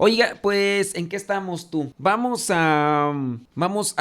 Oiga, pues, ¿en qué estamos tú? Vamos a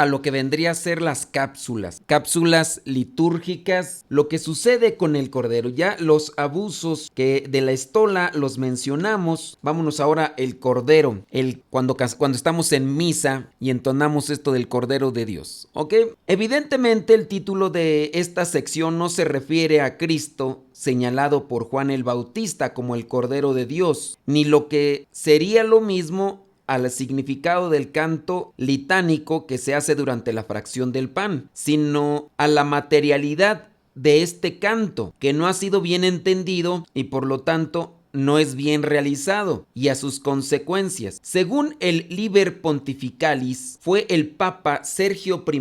lo que vendría a ser las cápsulas litúrgicas, lo que sucede con el Cordero. Ya los abusos que de la estola los mencionamos. Vámonos ahora el Cordero, cuando estamos en misa y entonamos esto del Cordero de Dios, ¿ok? Evidentemente el título de esta sección no se refiere a Cristo señalado por Juan el Bautista como el Cordero de Dios, ni lo que sería lo mismo al significado del canto litánico que se hace durante la fracción del pan, sino a la materialidad de este canto, que no ha sido bien entendido y por lo tanto no es bien realizado, y a sus consecuencias. Según el Liber Pontificalis, fue el Papa Sergio I,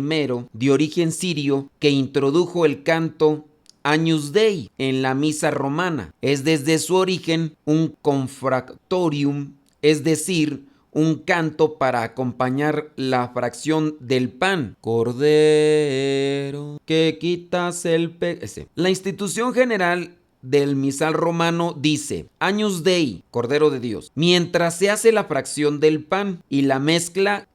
de origen sirio, que introdujo el canto Agnus Dei en la misa romana. Es desde su origen un confractorium, es decir, un canto para acompañar la fracción del pan. Cordero, que quitas el pecado. La institución general del misal romano dice Agnus Dei, Cordero de Dios, mientras se hace la fracción del pan y la mezcla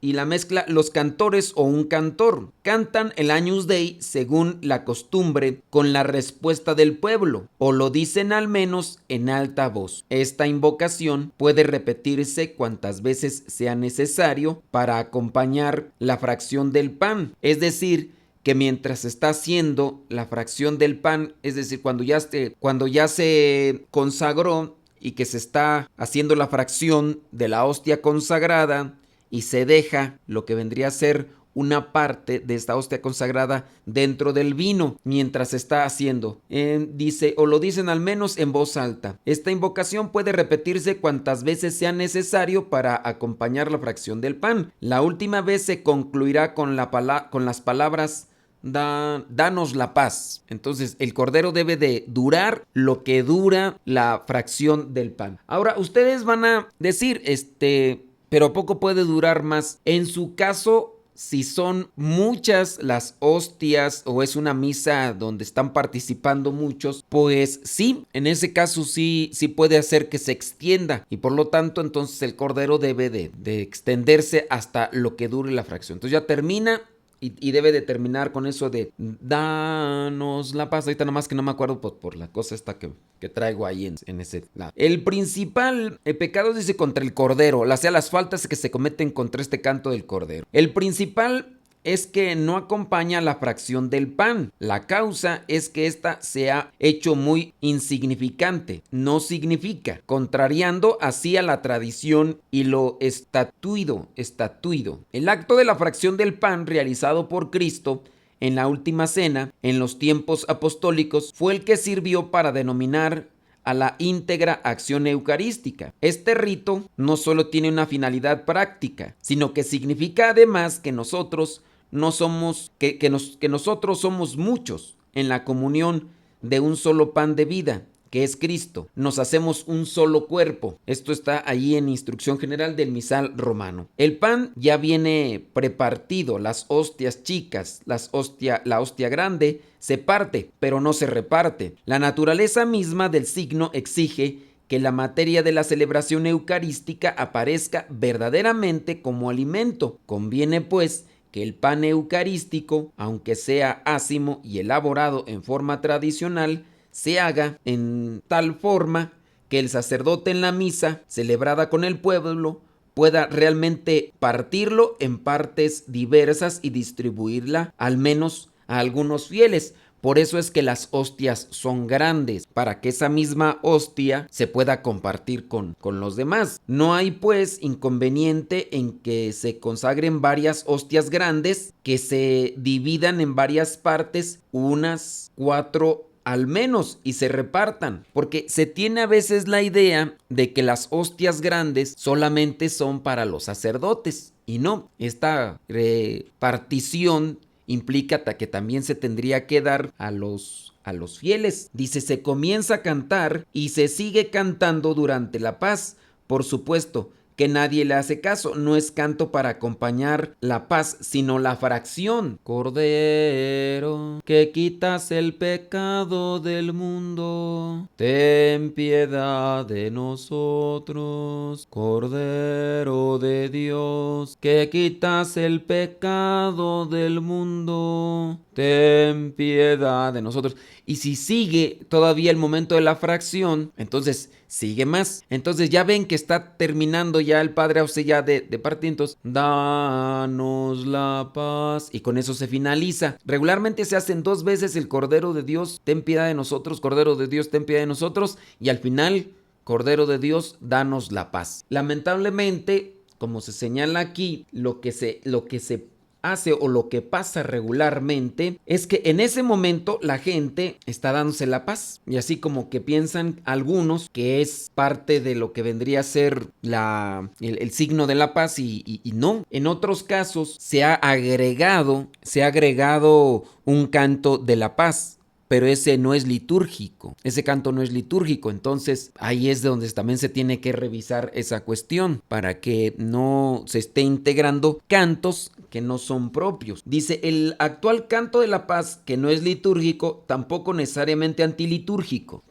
los cantores o un cantor cantan el Agnus Dei según la costumbre con la respuesta del pueblo, o lo dicen al menos en alta voz. Esta invocación puede repetirse cuantas veces sea necesario para acompañar la fracción del pan, es decir, que mientras se está haciendo la fracción del pan, es decir, cuando ya se consagró y que se está haciendo la fracción de la hostia consagrada y se deja lo que vendría a ser una parte de esta hostia consagrada dentro del vino mientras se está haciendo. Dice, o lo dicen al menos en voz alta. Esta invocación puede repetirse cuantas veces sea necesario para acompañar la fracción del pan. La última vez se concluirá con las palabras danos la paz. Entonces el cordero debe de durar lo que dura la fracción del pan. Ahora ustedes van a decir, pero poco puede durar más. En su caso, si son muchas las hostias o es una misa donde están participando muchos, pues sí, en ese caso sí puede hacer que se extienda y por lo tanto entonces el cordero debe de extenderse hasta lo que dure la fracción. Entonces ya termina. Y debe de terminar con eso de danos la paz. Ahorita nomás que no me acuerdo por la cosa esta que traigo ahí en ese lado. El principal pecado dice contra el cordero, las faltas que se cometen contra este canto del cordero. El principal es que no acompaña la fracción del pan. La causa es que ésta se ha hecho muy insignificante, no significa, contrariando así a la tradición y lo estatuido. El acto de la fracción del pan realizado por Cristo en la última cena, en los tiempos apostólicos, fue el que sirvió para denominar a la íntegra acción eucarística. Este rito no solo tiene una finalidad práctica, sino que significa además que nosotros no somos, que nosotros somos muchos en la comunión de un solo pan de vida, que es Cristo. Nos hacemos un solo cuerpo. Esto está ahí en Instrucción General del Misal Romano. El pan ya viene prepartido, las hostias chicas, la hostia grande se parte, pero no se reparte. La naturaleza misma del signo exige que la materia de la celebración eucarística aparezca verdaderamente como alimento. Conviene, pues, que el pan eucarístico, aunque sea ácimo y elaborado en forma tradicional, se haga en tal forma que el sacerdote en la misa celebrada con el pueblo pueda realmente partirlo en partes diversas y distribuirla al menos a algunos fieles. Por eso es que las hostias son grandes, para que esa misma hostia se pueda compartir con los demás. No hay pues inconveniente en que se consagren varias hostias grandes, que se dividan en varias partes, unas 4 al menos, y se repartan, porque se tiene a veces la idea de que las hostias grandes solamente son para los sacerdotes, y no, esta repartición implica que también se tendría que dar a los fieles. Dice, se comienza a cantar y se sigue cantando durante la paz. Por supuesto que nadie le hace caso. No es canto para acompañar la paz, sino la fracción. Cordero, que quitas el pecado del mundo, ten piedad de nosotros. Cordero de Dios, que quitas el pecado del mundo, ten piedad de nosotros. Y si sigue todavía el momento de la fracción, entonces sigue más. Entonces ya ven que está terminando ya el Padre Auxiliar de partir. Entonces, danos la paz. Y con eso se finaliza. Regularmente se hacen 2 veces el Cordero de Dios, ten piedad de nosotros. Cordero de Dios, ten piedad de nosotros. Y al final, Cordero de Dios, danos la paz. Lamentablemente, como se señala aquí, lo que se hace o lo que pasa regularmente es que en ese momento la gente está dándose la paz, y así como que piensan algunos que es parte de lo que vendría a ser el signo de la paz, y no. En otros casos se ha agregado un canto de la paz, pero ese no es litúrgico, ese canto no es litúrgico. Entonces ahí es donde también se tiene que revisar esa cuestión para que no se esté integrando cantos que no son propios. Dice, el actual canto de la paz, que no es litúrgico, tampoco necesariamente antilitúrgico,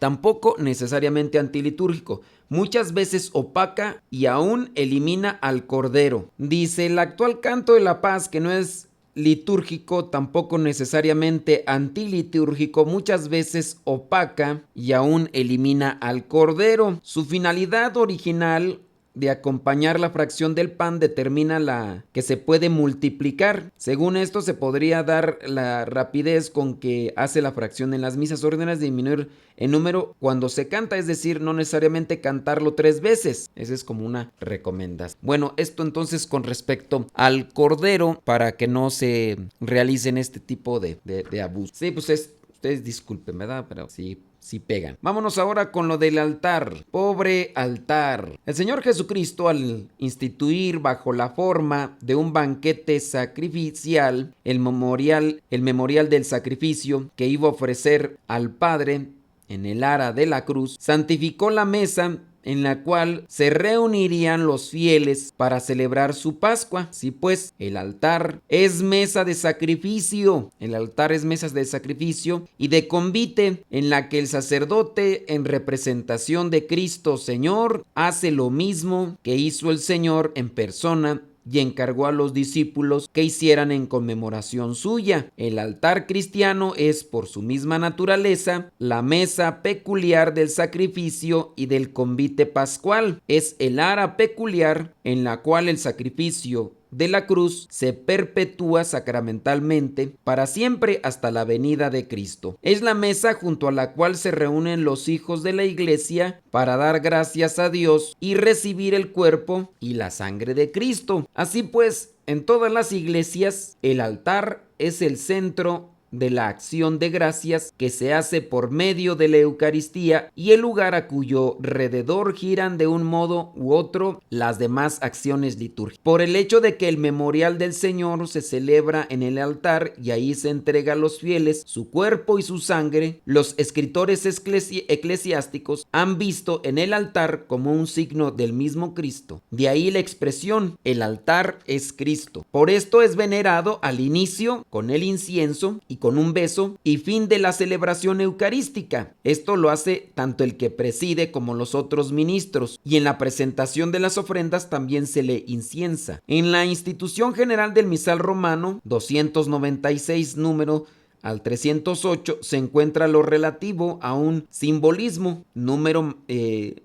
muchas veces opaca y aún elimina al Cordero. Dice, el actual canto de la paz, que no es litúrgico, tampoco necesariamente antilitúrgico, muchas veces opaca y aún elimina al Cordero. Su finalidad original de acompañar la fracción del pan determina la que se puede multiplicar. Según esto, se podría dar la rapidez con que hace la fracción en las misas ordinarias, disminuir en número cuando se canta, es decir, no necesariamente cantarlo 3 veces. Esa es como una recomendación. Bueno, esto entonces con respecto al Cordero, para que no se realicen este tipo de abusos. Sí, pues ustedes disculpen, ¿verdad? Pero sí pegan. Vámonos ahora con lo del altar. Pobre altar. El Señor Jesucristo, al instituir bajo la forma de un banquete sacrificial el memorial del sacrificio que iba a ofrecer al Padre en el ara de la cruz, santificó la mesa en la cual se reunirían los fieles para celebrar su Pascua. Sí, pues, el altar es mesa de sacrificio. El altar es mesa de sacrificio y de convite, en la que el sacerdote, en representación de Cristo Señor, hace lo mismo que hizo el Señor en persona y encargó a los discípulos que hicieran en conmemoración suya. El altar cristiano es, por su misma naturaleza, la mesa peculiar del sacrificio y del convite pascual. Es el ara peculiar en la cual el sacrificio de la cruz se perpetúa sacramentalmente para siempre hasta la venida de Cristo. Es la mesa junto a la cual se reúnen los hijos de la iglesia para dar gracias a Dios y recibir el cuerpo y la sangre de Cristo. Así pues, en todas las iglesias, el altar es el centro de la acción de gracias que se hace por medio de la Eucaristía y el lugar a cuyo alrededor giran de un modo u otro las demás acciones litúrgicas. Por el hecho de que el memorial del Señor se celebra en el altar y ahí se entrega a los fieles su cuerpo y su sangre, los escritores eclesiásticos han visto en el altar como un signo del mismo Cristo. De ahí la expresión, el altar es Cristo. Por esto es venerado al inicio con el incienso y con un beso y fin de la celebración eucarística. Esto lo hace tanto el que preside como los otros ministros, y en la presentación de las ofrendas también se le inciensa. En la institución general del misal romano 296, número al 308, se encuentra lo relativo a un simbolismo, número,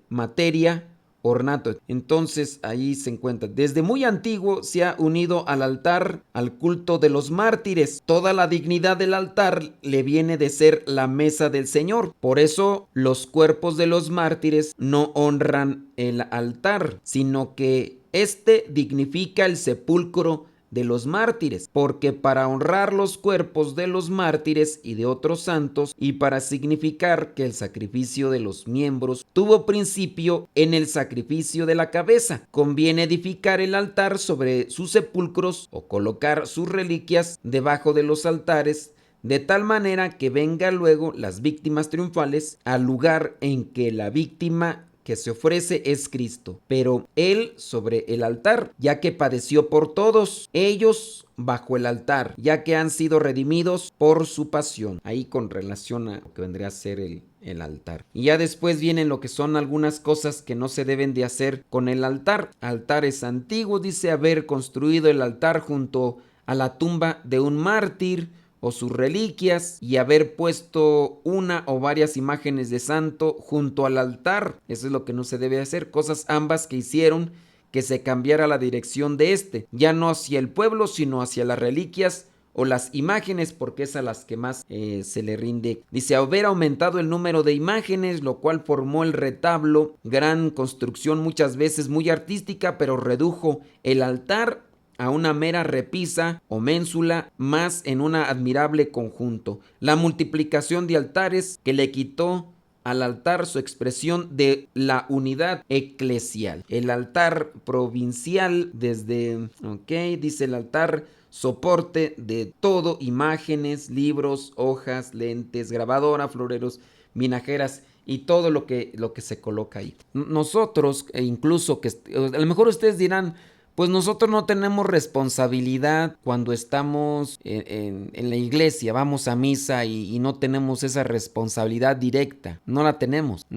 materia, ornato. Entonces ahí se encuentra. Desde muy antiguo se ha unido al altar al culto de los mártires. Toda la dignidad del altar le viene de ser la mesa del Señor. Por eso los cuerpos de los mártires no honran el altar, sino que este dignifica el sepulcro de los mártires, porque para honrar los cuerpos de los mártires y de otros santos, y para significar que el sacrificio de los miembros tuvo principio en el sacrificio de la cabeza, conviene edificar el altar sobre sus sepulcros o colocar sus reliquias debajo de los altares, de tal manera que vengan luego las víctimas triunfales al lugar en que la víctima que se ofrece es Cristo, pero Él sobre el altar, ya que padeció por todos, ellos bajo el altar, ya que han sido redimidos por su pasión. Ahí con relación a lo que vendría a ser el altar. Y ya después vienen lo que son algunas cosas que no se deben de hacer con el altar. Altares antiguos, dice haber construido el altar junto a la tumba de un mártir o sus reliquias y haber puesto una o varias imágenes de santo junto al altar. Eso es lo que no se debe hacer. Cosas ambas que hicieron que se cambiara la dirección de este, ya no hacia el pueblo, sino hacia las reliquias o las imágenes, porque es a las que más se le rinde. Dice, haber aumentado el número de imágenes, lo cual formó el retablo, gran construcción muchas veces muy artística, pero redujo el altar a una mera repisa o ménsula, más en un admirable conjunto. La multiplicación de altares que le quitó al altar su expresión de la unidad eclesial. El altar provincial dice el altar soporte de todo, imágenes, libros, hojas, lentes, grabadora, floreros, vinajeras y todo lo que se coloca ahí. Nosotros, incluso que a lo mejor ustedes dirán, pues nosotros no tenemos responsabilidad cuando estamos en la iglesia, vamos a misa y no tenemos esa responsabilidad directa, no la tenemos.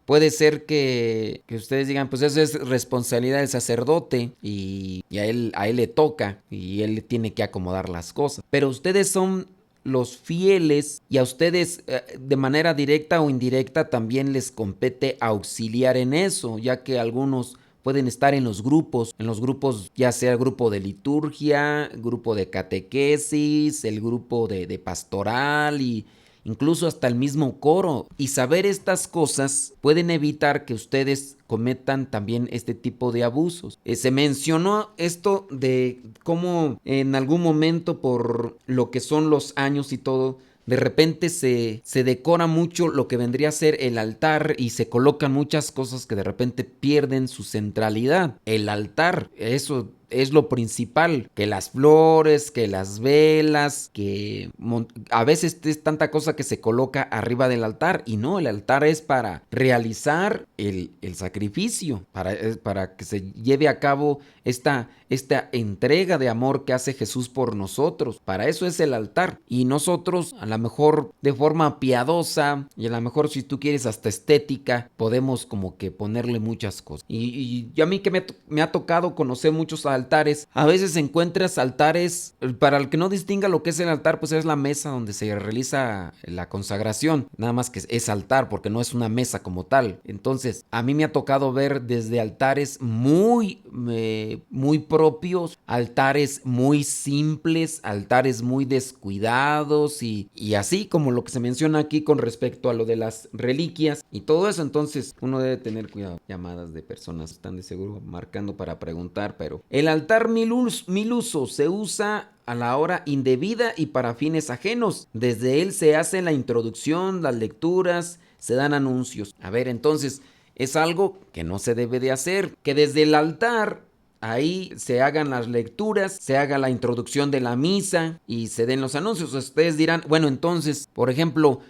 Puede ser que ustedes digan, pues eso es responsabilidad del sacerdote y a él le toca y él tiene que acomodar las cosas. Pero ustedes son los fieles y a ustedes de manera directa o indirecta también les compete auxiliar en eso, ya que algunos pueden estar en los grupos ya sea el grupo de liturgia, grupo de catequesis, el grupo de pastoral y incluso hasta el mismo coro. Y saber estas cosas pueden evitar que ustedes cometan también este tipo de abusos. Se mencionó esto de cómo en algún momento por lo que son los años y todo, de repente se decora mucho lo que vendría a ser el altar y se colocan muchas cosas que de repente pierden su centralidad. El altar, eso es lo principal, que las flores, que las velas, que a veces es tanta cosa que se coloca arriba del altar y no, el altar es para realizar el sacrificio, para que se lleve a cabo esta entrega de amor que hace Jesús por nosotros. Para eso es el altar. Y nosotros, a lo mejor de forma piadosa y a lo mejor si tú quieres hasta estética, podemos como que ponerle muchas cosas. Y a mí que me ha tocado conocer muchos altares, a veces encuentras altares, para el que no distinga lo que es el altar, pues es la mesa donde se realiza la consagración. Nada más que es altar porque no es una mesa como tal. Entonces, a mí me ha tocado ver desde altares muy propios, altares muy simples, altares muy descuidados y así como lo que se menciona aquí con respecto a lo de las reliquias y todo eso. Entonces uno debe tener cuidado. Llamadas de personas están de seguro marcando para preguntar, pero el altar mil uso se usa a la hora indebida y para fines ajenos. Desde él se hace la introducción, las lecturas, se dan anuncios. A ver, entonces es algo que no se debe de hacer, que desde el altar ahí se hagan las lecturas, se haga la introducción de la misa y se den los anuncios. Ustedes dirán, bueno, entonces, por ejemplo,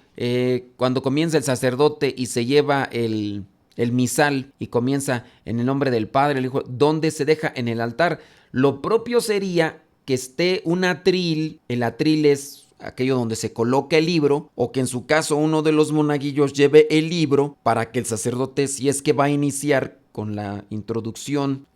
cuando comienza el sacerdote y se lleva el misal y comienza en el nombre del Padre, el Hijo, ¿dónde se deja? En el altar. Lo propio sería que esté un atril. El atril es aquello donde se coloca el libro, o que en su caso uno de los monaguillos lleve el libro para que el sacerdote, si es que va a iniciar con la introducción,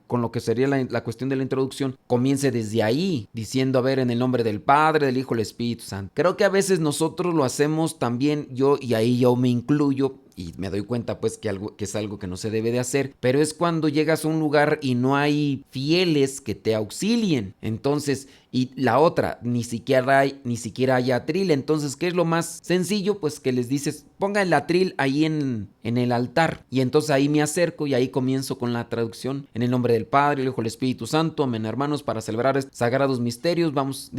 con lo que sería la cuestión de la introducción, comience desde ahí, diciendo, a ver, en el nombre del Padre, del Hijo, del Espíritu Santo. Creo que a veces nosotros lo hacemos también, yo, y ahí yo me incluyo, y me doy cuenta pues que es algo que no se debe de hacer, pero es cuando llegas a un lugar y no hay fieles que te auxilien. Entonces, y la otra, ni siquiera hay atril. Entonces, ¿qué es lo más sencillo? Pues que les dices, ponga el atril ahí en el altar, y entonces ahí me acerco y ahí comienzo con la traducción. En el nombre del Padre, el Hijo, el Espíritu Santo. Amén, hermanos, para celebrar estos sagrados misterios, vamos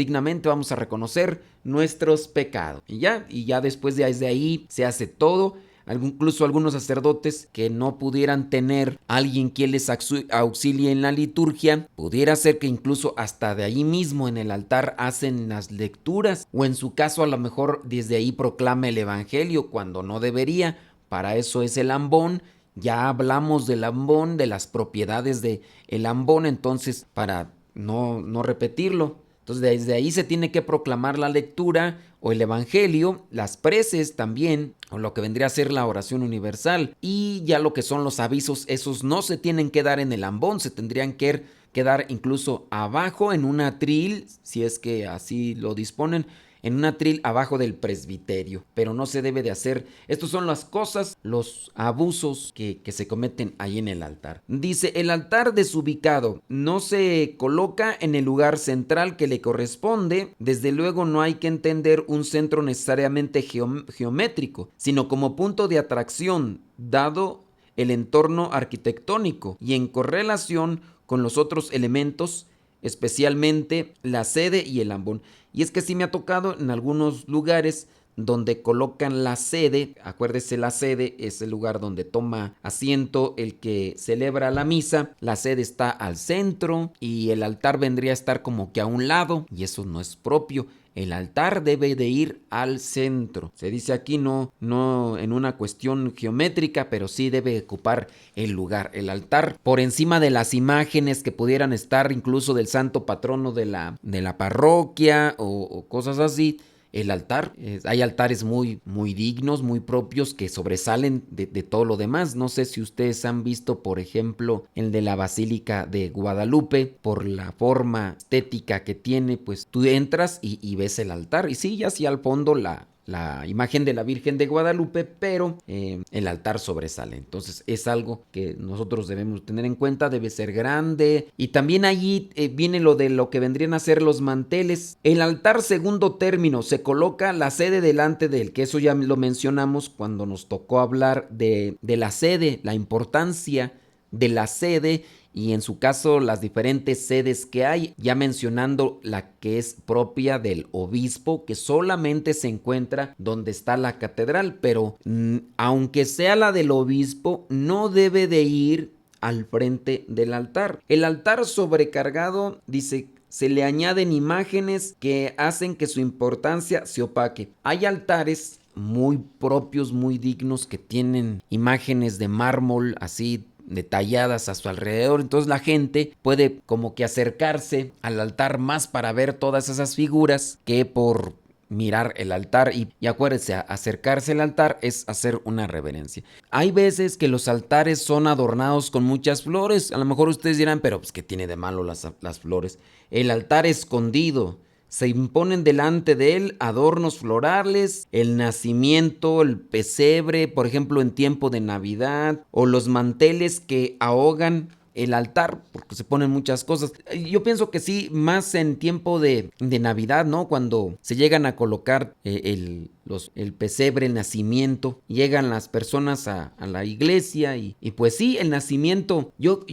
a reconocer nuestros pecados. Y ya después desde ahí se hace todo. Incluso algunos sacerdotes que no pudieran tener alguien quien les auxilie en la liturgia, pudiera ser que incluso hasta de ahí mismo en el altar hacen las lecturas, o en su caso a lo mejor desde ahí proclama el evangelio cuando no debería, para eso es el ambón. Ya hablamos del ambón, de las propiedades del ambón, entonces para no repetirlo. Entonces desde ahí se tiene que proclamar la lectura o el evangelio, las preces también, o lo que vendría a ser la oración universal. Y ya lo que son los avisos, esos no se tienen que dar en el ambón, se tendrían que quedar incluso abajo en un atril, si es que así lo disponen, en un atril abajo del presbiterio, pero no se debe de hacer. Estas son las cosas, los abusos que se cometen ahí en el altar. Dice, el altar desubicado no se coloca en el lugar central que le corresponde. Desde luego no hay que entender un centro necesariamente geométrico, sino como punto de atracción, dado el entorno arquitectónico y en correlación con los otros elementos, especialmente la sede y el ambón. Y es que sí me ha tocado en algunos lugares donde colocan la sede. Acuérdese, la sede es el lugar donde toma asiento el que celebra la misa. La sede está al centro y el altar vendría a estar como que a un lado, y eso no es propio. El altar debe de ir al centro. Se dice aquí no en una cuestión geométrica, pero sí debe ocupar el lugar. El altar por encima de las imágenes que pudieran estar incluso del santo patrono de la parroquia o cosas así. El altar, hay altares muy dignos, muy propios, que sobresalen de todo lo demás. No sé si ustedes han visto, por ejemplo, el de la Basílica de Guadalupe, por la forma estética que tiene, pues tú entras y ves el altar. Y sí, ya sí al fondo la imagen de la Virgen de Guadalupe, pero el altar sobresale. Entonces es algo que nosotros debemos tener en cuenta, debe ser grande. Y también allí viene lo de lo que vendrían a ser los manteles. El altar, segundo término, se coloca la sede delante de él, que eso ya lo mencionamos cuando nos tocó hablar de la sede, la importancia de la sede, y en su caso las diferentes sedes que hay, ya mencionando la que es propia del obispo, que solamente se encuentra donde está la catedral, pero aunque sea la del obispo, no debe de ir al frente del altar. El altar sobrecargado, dice, se le añaden imágenes que hacen que su importancia se opaque. Hay altares muy propios, muy dignos, que tienen imágenes de mármol así detalladas a su alrededor. Entonces la gente puede como que acercarse al altar más para ver todas esas figuras que por mirar el altar. Y acuérdense, acercarse al altar es hacer una reverencia. Hay veces que los altares son adornados con muchas flores. A lo mejor ustedes dirán, pero pues ¿qué tiene de malo las flores? El altar escondido, se imponen delante de él adornos florales, el nacimiento, el pesebre, por ejemplo en tiempo de Navidad, o los manteles que ahogan el altar, porque se ponen muchas cosas. Yo pienso que sí, más en tiempo de Navidad, ¿no? Cuando se llegan a colocar el pesebre, el nacimiento, llegan las personas a la iglesia y pues sí, el nacimiento. Yo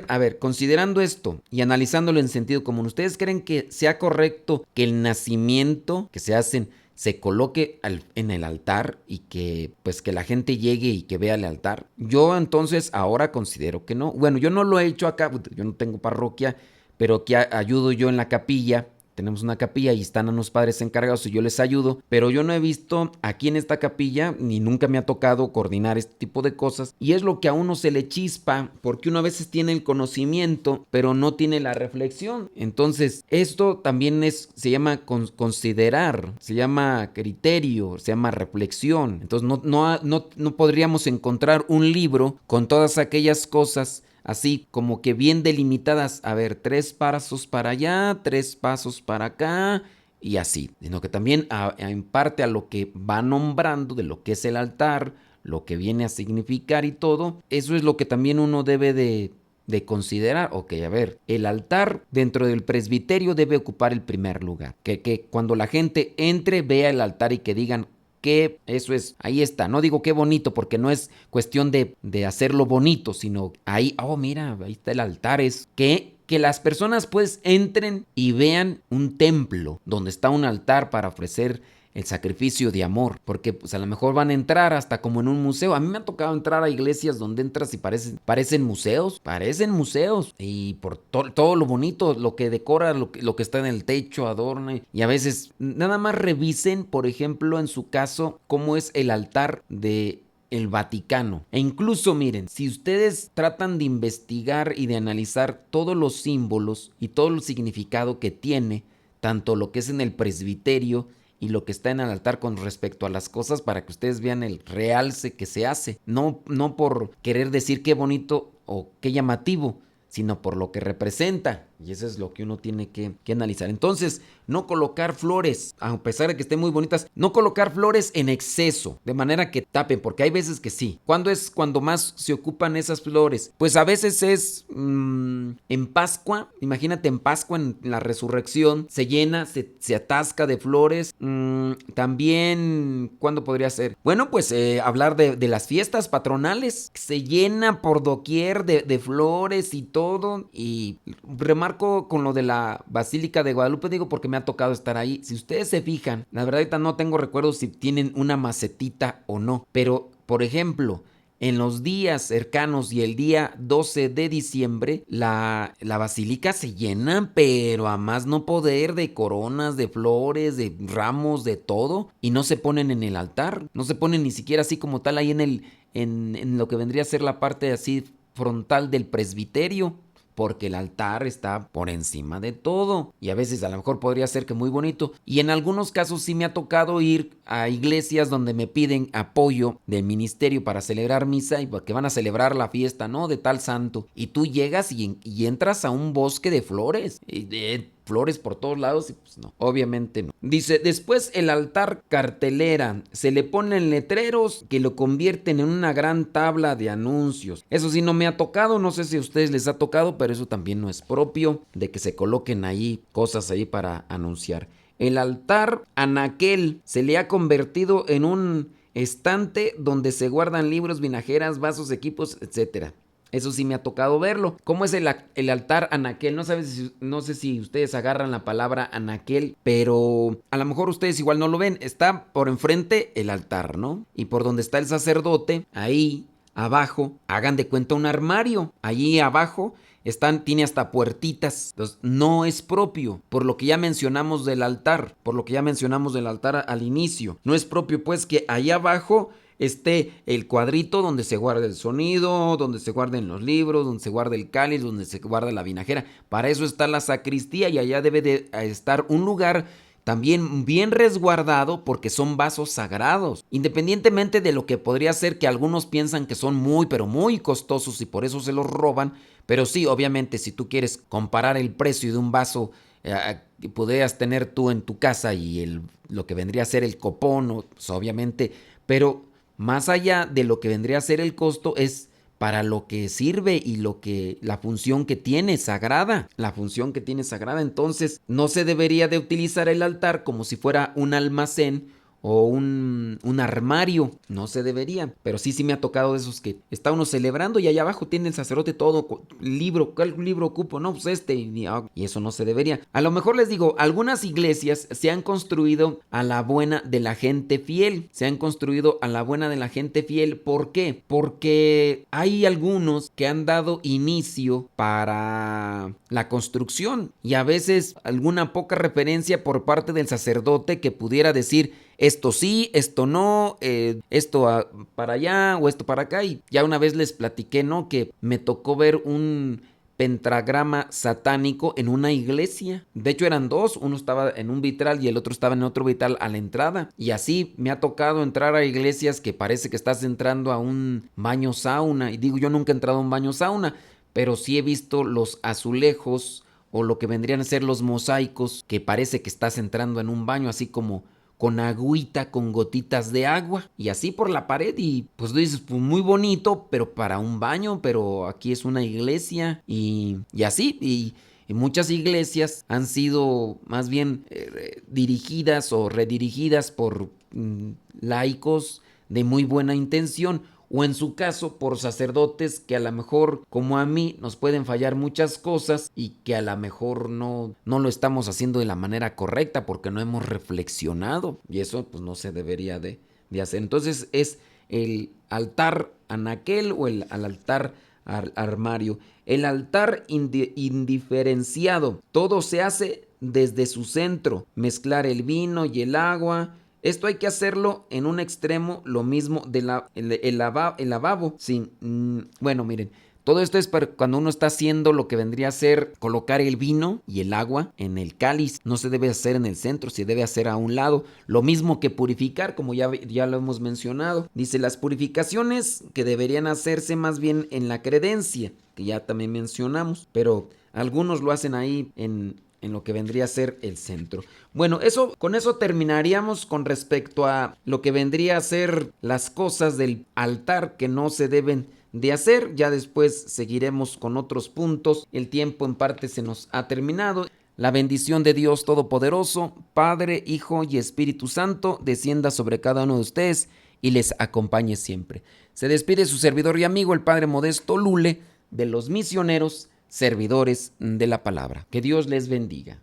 a ver, considerando esto y analizándolo en sentido común, ¿ustedes creen que sea correcto que el nacimiento que se hacen se coloque en el altar y que pues que la gente llegue y que vea el altar? Yo entonces ahora considero que no. Bueno, yo no lo he hecho acá, yo no tengo parroquia, pero que ayudo yo en la capilla. Tenemos una capilla y están unos padres encargados y yo les ayudo, pero yo no he visto aquí en esta capilla, ni nunca me ha tocado coordinar este tipo de cosas, y es lo que a uno se le chispa, porque uno a veces tiene el conocimiento, pero no tiene la reflexión. Entonces, esto también se llama considerar, se llama criterio, se llama reflexión. Entonces, no podríamos encontrar un libro con todas aquellas cosas así como que bien delimitadas, a ver, 3 pasos para allá, 3 pasos para acá y así, sino que también en parte a lo que va nombrando de lo que es el altar, lo que viene a significar y todo, eso es lo que también uno debe de considerar. Ok, a ver, el altar dentro del presbiterio debe ocupar el primer lugar, que cuando la gente entre vea el altar y que digan, que eso es, ahí está, no digo qué bonito porque no es cuestión de hacerlo bonito, sino ahí, oh mira, ahí está el altar, es que las personas pues entren y vean un templo donde está un altar para ofrecer el sacrificio de amor, porque pues a lo mejor van a entrar hasta como en un museo. A mí me ha tocado entrar a iglesias donde entras y parecen museos, y por todo lo bonito, lo que decora, lo que está en el techo, adorna, y a veces nada más revisen, por ejemplo, en su caso, cómo es el altar de el Vaticano. E incluso miren, si ustedes tratan de investigar y de analizar todos los símbolos y todo el significado que tiene, tanto lo que es en el presbiterio y lo que está en el altar con respecto a las cosas, para que ustedes vean el realce que se hace. No por querer decir qué bonito o qué llamativo, sino por lo que representa. Y eso es lo que uno tiene que analizar. Entonces, no colocar flores, a pesar de que estén muy bonitas, no colocar flores en exceso, de manera que tapen, porque hay veces que sí. ¿Cuándo es cuando más se ocupan esas flores? Pues a veces es en Pascua. Imagínate en Pascua, en la resurrección, se llena, se atasca de flores. También, ¿cuándo podría ser? Bueno, pues hablar de las fiestas patronales. Se llena por doquier de flores y todo. Y remarco con lo de la Basílica de Guadalupe, digo porque me ha tocado estar ahí. Si ustedes se fijan, la verdad ahorita no tengo recuerdos si tienen una macetita o no, pero por ejemplo, en los días cercanos y el día 12 de diciembre, la basílica se llena, pero a más no poder, de coronas, de flores, de ramos, de todo, y no se ponen en el altar, no se ponen ni siquiera así como tal ahí en lo que vendría a ser la parte así frontal del presbiterio, porque el altar está por encima de todo. Y a veces a lo mejor podría ser que muy bonito. Y en algunos casos sí me ha tocado ir a iglesias donde me piden apoyo del ministerio para celebrar misa y porque van a celebrar la fiesta, ¿no? De tal santo. Y tú llegas y entras a un bosque de flores. Y de flores por todos lados y pues no, obviamente no. Dice, después el altar cartelera, se le ponen letreros que lo convierten en una gran tabla de anuncios. Eso sí no me ha tocado, no sé si a ustedes les ha tocado, pero eso también no es propio de que se coloquen ahí cosas ahí para anunciar. El altar anaquel se le ha convertido en un estante donde se guardan libros, vinajeras, vasos, equipos, etcétera. Eso sí me ha tocado verlo. ¿Cómo es el altar anaquel? No sé si ustedes agarran la palabra anaquel, pero a lo mejor ustedes igual no lo ven. Está por enfrente el altar, ¿no? Y por donde está el sacerdote, ahí abajo, hagan de cuenta un armario. Allí abajo tiene hasta puertitas. Entonces, no es propio, por lo que ya mencionamos del altar, al inicio. No es propio, pues, que ahí abajo esté el cuadrito donde se guarda el sonido, donde se guarden los libros, donde se guarda el cáliz, donde se guarda la vinajera. Para eso está la sacristía y allá debe de estar un lugar también bien resguardado porque son vasos sagrados. Independientemente de lo que podría ser que algunos piensan que son muy pero muy costosos y por eso se los roban, pero sí, obviamente si tú quieres comparar el precio de un vaso que podrías tener tú en tu casa y lo que vendría a ser el copón, pues obviamente, pero más allá de lo que vendría a ser el costo es para lo que sirve y la función que tiene sagrada, entonces no se debería de utilizar el altar como si fuera un almacén o un armario, no se debería, pero sí me ha tocado de esos que está uno celebrando y allá abajo tiene el sacerdote todo, libro, ¿cuál libro ocupo? No, pues y eso no se debería. A lo mejor les digo, algunas iglesias se han construido a la buena de la gente fiel, ¿por qué? Porque hay algunos que han dado inicio para la construcción y a veces alguna poca referencia por parte del sacerdote que pudiera decir esto sí, esto no, esto para allá o esto para acá. Y ya una vez les platiqué, ¿no? Que me tocó ver un pentagrama satánico en una iglesia. De hecho eran dos, uno estaba en un vitral y el otro estaba en otro vitral a la entrada. Y así me ha tocado entrar a iglesias que parece que estás entrando a un baño sauna. Y digo, yo nunca he entrado a un baño sauna, pero sí he visto los azulejos o lo que vendrían a ser los mosaicos, que parece que estás entrando en un baño, así como con agüita, con gotitas de agua y así por la pared y pues tú dices, pues muy bonito, pero para un baño, pero aquí es una iglesia y así y muchas iglesias han sido más bien dirigidas o redirigidas por laicos de muy buena intención o en su caso por sacerdotes que a lo mejor como a mí nos pueden fallar muchas cosas y que a lo mejor no lo estamos haciendo de la manera correcta porque no hemos reflexionado y eso pues no se debería de hacer. Entonces es el altar anaquel o el altar armario. El altar indiferenciado, todo se hace desde su centro, mezclar el vino y el agua, Esto hay que hacerlo en un extremo, lo mismo de el lavabo. Sí, bueno, miren. Todo esto es para cuando uno está haciendo lo que vendría a ser colocar el vino y el agua en el cáliz. No se debe hacer en el centro, se debe hacer a un lado. Lo mismo que purificar, como ya lo hemos mencionado. Dice, las purificaciones que deberían hacerse más bien en la credencia, que ya también mencionamos, pero algunos lo hacen ahí en lo que vendría a ser el centro. Bueno, con eso terminaríamos con respecto a lo que vendría a ser las cosas del altar que no se deben de hacer. Ya después seguiremos con otros puntos. El tiempo en parte se nos ha terminado. La bendición de Dios Todopoderoso, Padre, Hijo y Espíritu Santo, descienda sobre cada uno de ustedes y les acompañe siempre. Se despide su servidor y amigo, el Padre Modesto Lule, de los misioneros servidores de la palabra. Que Dios les bendiga.